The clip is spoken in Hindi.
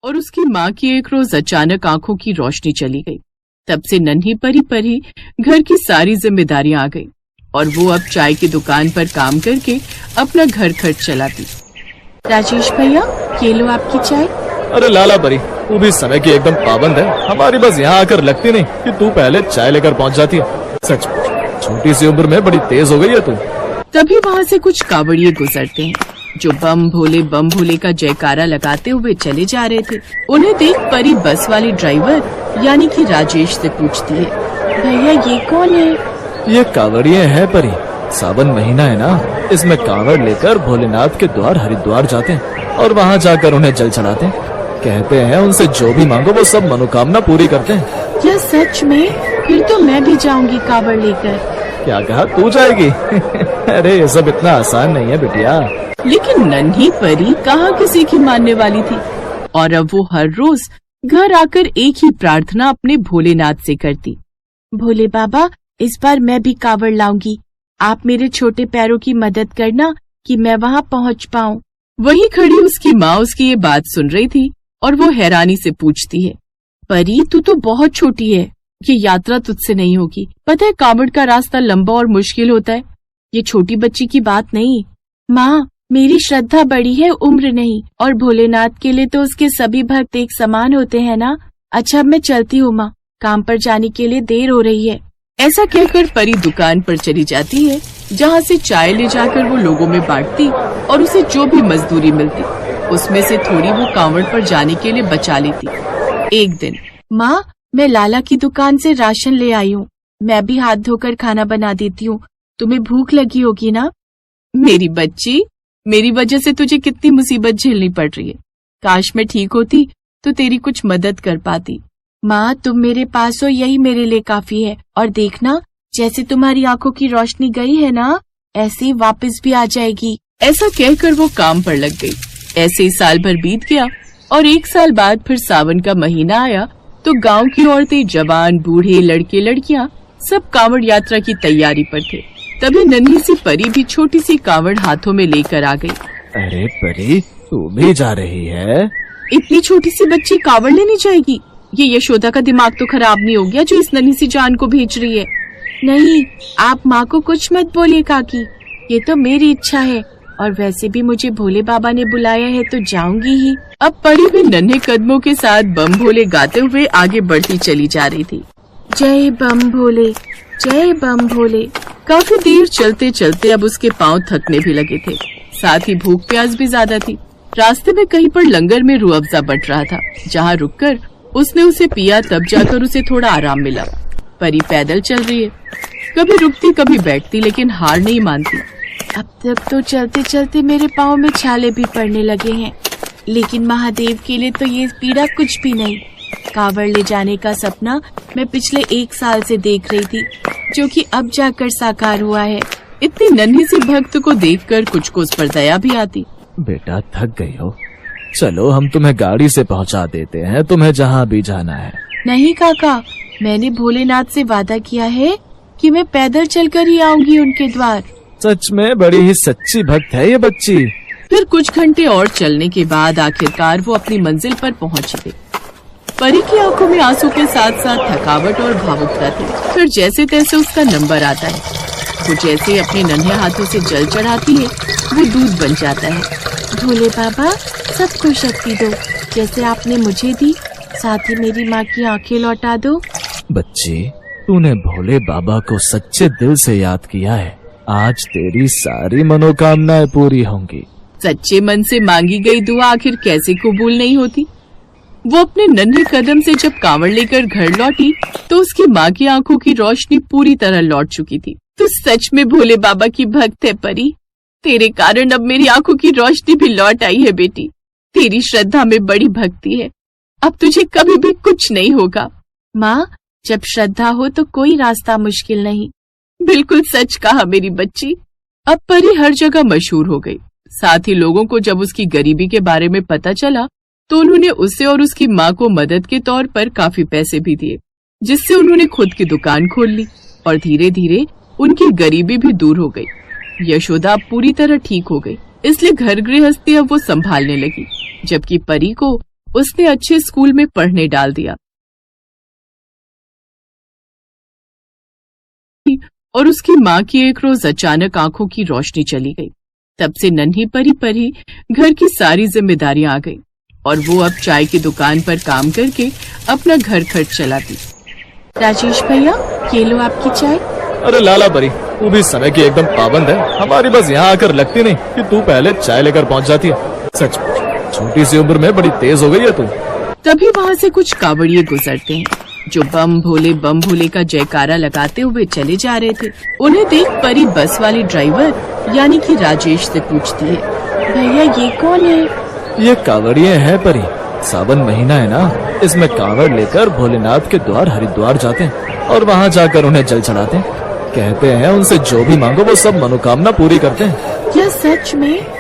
और उसकी माँ की एक रोज अचानक आंखों की रोशनी चली गई। तब से नन्ही परी पर ही घर की सारी जिम्मेदारियां आ गई और वो अब चाय की दुकान पर काम करके अपना घर खर्च चलाती। राजेश भैया, ये लो आपकी चाय। अरे लाला परी, तू भी समय की एकदम पाबंद है। हमारी बस यहाँ आकर लगती नहीं कि तू पहले चाय लेकर पहुँच जाती है। सच छोटी सी उम्र में बड़ी तेज हो गई है तू। तभी वहाँ से कुछ कावड़िए गुजरते हैं जो बम भोले का जयकारा लगाते हुए चले जा रहे थे। उन्हें देख परी बस वाले ड्राइवर यानी कि राजेश से पूछती है, भैया ये कौन है? ये कावड़िए हैं परी। सावन महीना है ना, इसमें कावड़ लेकर भोलेनाथ के द्वार हरिद्वार जाते हैं और वहाँ जाकर उन्हें जल चढ़ाते हैं। कहते हैं उनसे जो भी मांगो वो सब मनोकामना पूरी करते हैं। क्या सच में? फिर तो मैं भी जाऊंगी कावड़ लेकर। क्या कहा, तू जाएगी? अरे ये सब इतना आसान नहीं है बिटिया। लेकिन नन्ही परी कहाँ किसी की मानने वाली थी और अब वो हर रोज घर आकर एक ही प्रार्थना अपने भोलेनाथ से करती, भोले बाबा इस बार मैं भी कावड़ लाऊंगी, आप मेरे छोटे पैरों की मदद करना कि मैं वहाँ पहुँच पाऊँ। वहीं खड़ी उसकी माँ उसकी ये बात सुन रही थी और वो हैरानी से पूछती है, परी तू तो बहुत छोटी है, ये यात्रा तुझसे नहीं होगी। पता है कावड़ का रास्ता लंबा और मुश्किल होता है, ये छोटी बच्ची की बात नहीं। माँ मेरी श्रद्धा बड़ी है, उम्र नहीं, और भोलेनाथ के लिए तो उसके सभी भक्त एक समान होते हैं ना। अच्छा अब मैं चलती हूँ माँ, काम पर जाने के लिए देर हो रही है। ऐसा कहकर परी दुकान पर चली जाती है जहाँ से चाय ले जाकर वो लोगों में बांटती और उसे जो भी मजदूरी मिलती उसमें से थोड़ी वो कांवड़ पर जाने के लिए बचा लेती। एक दिन, माँ मैं लाला की दुकान से राशन ले आई हूँ, मैं भी हाथ धोकर खाना बना देती हूँ, तुम्हें भूख लगी होगी ना। मेरी बच्ची, मेरी वजह से तुझे कितनी मुसीबत झेलनी पड़ रही है, काश मैं ठीक होती तो तेरी कुछ मदद कर पाती। माँ तुम मेरे पास हो यही मेरे लिए काफी है, और देखना जैसे तुम्हारी आंखों की रोशनी गई है ना, ऐसे ही वापस भी आ जाएगी। ऐसा कहकर वो काम पर लग गई। ऐसे ही साल भर बीत गया और एक साल बाद फिर सावन का महीना आया तो गांव की औरतें, जवान, बूढ़े, लड़के लड़कियां सब कांवड़ यात्रा की तैयारी पर थे। तभी नन्ही सी परी भी छोटी सी कांवड़ हाथों में लेकर आ गई। अरे परी तू भी जा रही है? इतनी छोटी सी बच्ची कांवड़ लेने जाएगी? ये यशोदा का दिमाग तो खराब नहीं हो गया जो इस नन्ही सी जान को भेज रही है? नहीं, आप माँ को कुछ मत बोलिए काकी, ये तो मेरी इच्छा है, और वैसे भी मुझे भोले बाबा ने बुलाया है तो जाऊंगी ही। अब परी भी नन्हे कदमों के साथ बम भोले गाते हुए आगे बढ़ती चली जा रही थी। जय बम भोले, जय बम भोले। काफी देर चलते चलते अब उसके पाँव थकने भी लगे थे, साथ ही भूख प्यास भी ज्यादा थी। रास्ते में कहीं पर लंगर में रूह अफ़ज़ा बट रहा था, जहाँ रुककर उसने उसे पिया, तब जाकर उसे थोड़ा आराम मिला। परी पैदल चल रही है, कभी रुकती कभी बैठती, लेकिन हार नहीं मानती। अब तक तो चलते चलते मेरे पाँव में छाले भी पड़ने लगे हैं, लेकिन महादेव के लिए तो ये पीड़ा कुछ भी नहीं। कांवड़ ले जाने का सपना मैं पिछले 1 साल से देख रही थी, जो कि अब जाकर साकार हुआ है। इतनी नन्ही सी भक्त को देखकर कुछ को उस पर दया भी आती। बेटा थक गई हो, चलो हम तुम्हें गाड़ी से पहुंचा देते हैं, तुम्हें जहाँ भी जाना है। नहीं काका, मैंने भोलेनाथ से वादा किया है कि मैं पैदल चलकर ही आऊंगी उनके द्वार। सच में बड़ी ही सच्ची भक्त है ये बच्ची। फिर कुछ घंटे और चलने के बाद आखिरकार वो अपनी मंजिल पर पहुंच गई। परी की आंखों में आंसू के साथ साथ थकावट और भावुकता थी। फिर जैसे तैसे उसका नंबर आता है, वो जैसे अपने नन्हे हाथों से जल चढ़ाती है वो दूध बन जाता है। भोले बाबा सबको शक्ति दो, जैसे आपने मुझे दी, साथ ही मेरी माँ की आंखें लौटा दो। बच्ची, तूने भोले बाबा को सच्चे दिल से याद किया है, आज तेरी सारी मनोकामनाएं पूरी होंगी। सच्चे मन से मांगी गई दुआ आखिर कैसे कबूल नहीं होती। वो अपने नन्हे कदम से जब कांवड़ लेकर घर लौटी तो उसकी माँ की आंखों की रोशनी पूरी तरह लौट चुकी थी। तू सच में भोले बाबा की भक्त है परी, तेरे कारण अब मेरी आंखों की रोशनी भी लौट आई है बेटी। तेरी श्रद्धा में बड़ी भक्ति है, अब तुझे कभी भी कुछ नहीं होगा। माँ जब श्रद्धा हो तो कोई रास्ता मुश्किल नहीं। बिल्कुल सच कहा मेरी बच्ची। अब परी हर जगह मशहूर हो गई। साथ ही लोगों को जब उसकी गरीबी के बारे में पता चला तो उन्होंने उसे और उसकी माँ को मदद के तौर पर काफी पैसे भी दिए, जिससे उन्होंने खुद की दुकान खोल ली और धीरे धीरे उनकी गरीबी भी दूर हो गई। यशोदा अब पूरी तरह ठीक हो गई, इसलिए घर गृहस्थी अब वो संभालने लगी, जबकि परी को उसने अच्छे स्कूल में पढ़ने डाल दिया और उसकी माँ की एक रोज अचानक आंखों की रोशनी चली गई। तब से नन्ही परी पर ही घर की सारी जिम्मेदारियां आ गई और वो अब चाय की दुकान पर काम करके अपना घर खर्च चलाती। राजेश भैया, ये लो आपकी चाय। अरे लाला परी, तू भी समय की एकदम पाबंद है। हमारी बस यहाँ आकर लगती नहीं कि तू पहले चाय लेकर पहुँच जाती है। सच छोटी सी उम्र में बड़ी तेज हो गई है तू। तभी वहाँ से कुछ कावड़िए गुजरते हैं जो बम भोले का जयकारा लगाते हुए चले जा रहे थे। उन्हें देख परी बस वाले ड्राइवर यानी कि राजेश से पूछती है, भैया ये कौन है? ये कावड़िए हैं परी। सावन महीना है ना, इसमें कावड़ लेकर भोलेनाथ के द्वार हरिद्वार जाते हैं और वहाँ जाकर उन्हें जल चढ़ाते हैं। कहते हैं उनसे जो भी मांगो वो सब मनोकामना पूरी करते हैं। क्या सच में?